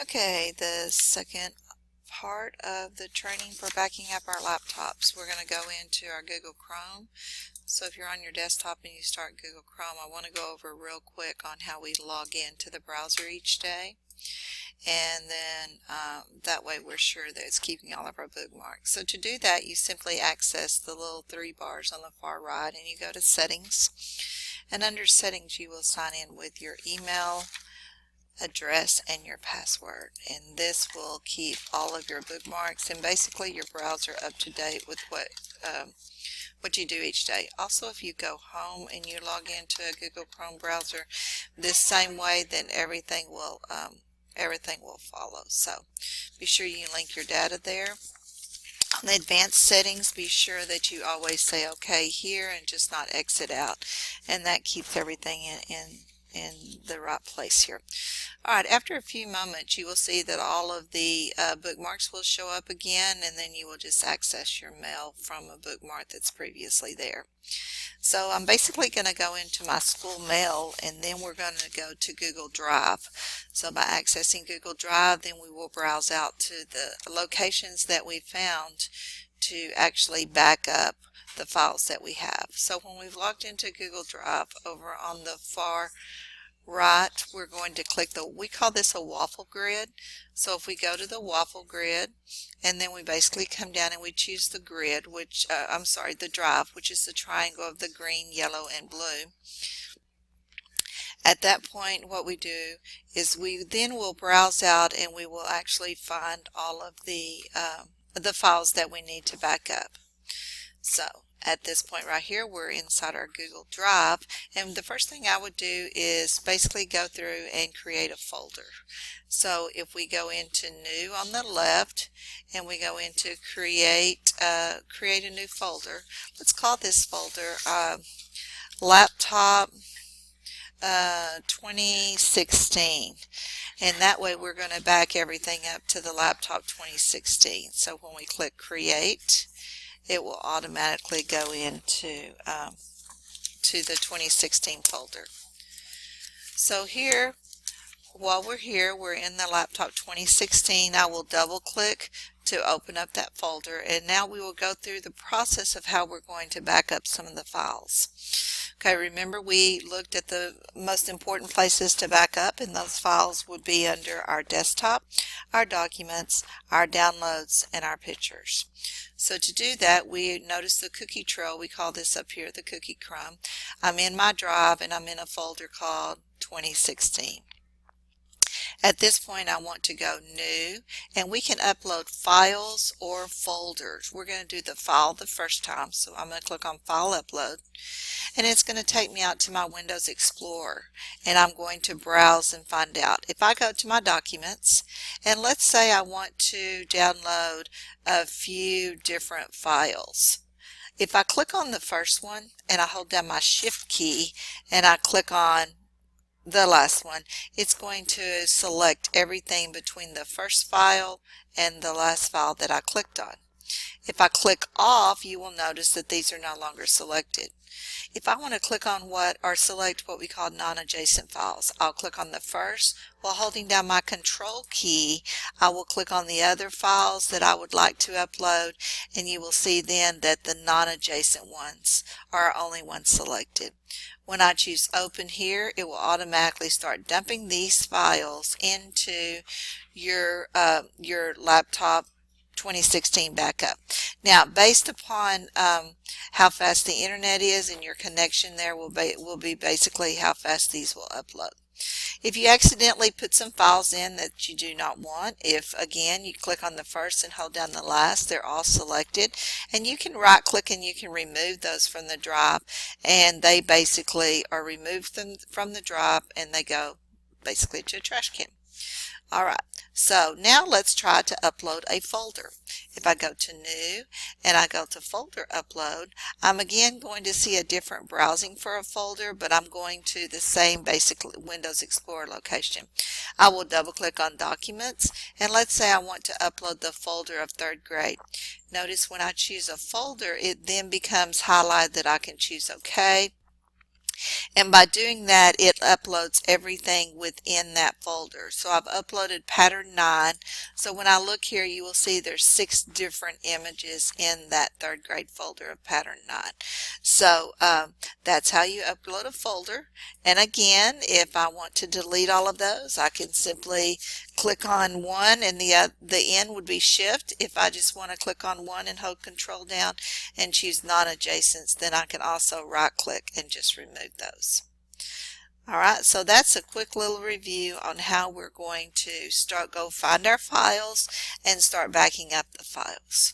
Okay, the second part of the training for backing up our laptops, we're going to go into our Google Chrome. So if you're on your desktop and you start Google Chrome, I want to go over real quick on how we log into the browser each day. And then that way we're sure that it's keeping all of our bookmarks. So to do that, you simply access the little three bars on the far right and you go to Settings. And under Settings, you will sign in with your email address and your password, and this will keep all of your bookmarks and basically your browser up to date with what you do each day. Also, if you go home and you log into a Google Chrome browser this same way, then everything will follow. So be sure you link your data there. On the advanced settings, be sure that you always say OK here and just not exit out, and that keeps everything in the right place here. Alright, after a few moments you will see that all of the bookmarks will show up again, and then you will just access your mail from a bookmark that's previously there. So I'm basically going to go into my school mail, and then we're going to go to Google Drive. So by accessing Google Drive, then we will browse out to the locations that we found to actually back up the files that we have. So when we've logged into Google Drive, over on the far right, we're going to click we call this a waffle grid. So if we go to the waffle grid, and then we basically come down and we choose the grid, which the drive, which is the triangle of the green, yellow, and blue. At that point, what we do is we then will browse out and we will actually find all of the files that we need to back up. So at this point right here, we're inside our Google Drive, and the first thing I would do is basically go through and create a folder. So if we go into New on the left and we go into create a new folder, let's call this folder Laptop 2016, and that way we're going to back everything up to the Laptop 2016. So when we click Create, it will automatically go into to the 2016 folder. So here, while we're here, we're in the Laptop 2016. I will double click to open up that folder, and now we will go through the process of how we're going to back up some of the files. Okay, remember we looked at the most important places to back up, and those files would be under our desktop, our documents, our downloads, and our pictures. So to do that, we notice the cookie trail. We call this up here the cookie crumb. I'm in my drive and I'm in a folder called 2016. At this point, I want to go New, and we can upload files or folders. We're going to do the file the first time, so I'm going to click on File Upload, and it's going to take me out to my Windows Explorer, and I'm going to browse and find out. If I go to my documents, and let's say I want to download a few different files. If I click on the first one and I hold down my Shift key and I click on the last one, it's going to select everything between the first file and the last file that I clicked on. If I click off, you will notice that these are no longer selected. If I want to click on select what we call non-adjacent files, I'll click on the first. While holding down my Control key, I will click on the other files that I would like to upload, and you will see then that the non-adjacent ones are only ones selected. When I choose Open here, it will automatically start dumping these files into your laptop 2016 backup. Now, based upon how fast the internet is and your connection there will be basically how fast these will upload. If you accidentally put some files in that you do not want, if again you click on the first and hold down the last, they're all selected, and you can right click and you can remove those from the drive, and they basically are removed from the drive and they go basically to a trash can. Alright, so now let's try to upload a folder. If I go to New and I go to Folder Upload, I'm again going to see a different browsing for a folder, but I'm going to the same basic Windows Explorer location. I will double click on Documents, and let's say I want to upload the folder of 3rd grade. Notice when I choose a folder, it then becomes highlighted that I can choose OK. And by doing that, it uploads everything within that folder. So I've uploaded pattern 9. So when I look here, you will see there's 6 different images in that 3rd grade folder of pattern 9. So that's how you upload a folder. And again, if I want to delete all of those, I can simply click on one, and the N would be shift. If I just want to click on one and hold control down and choose non-adjacents, then I can also right click and just remove those. Alright, so that's a quick little review on how we're going to go find our files and start backing up the files.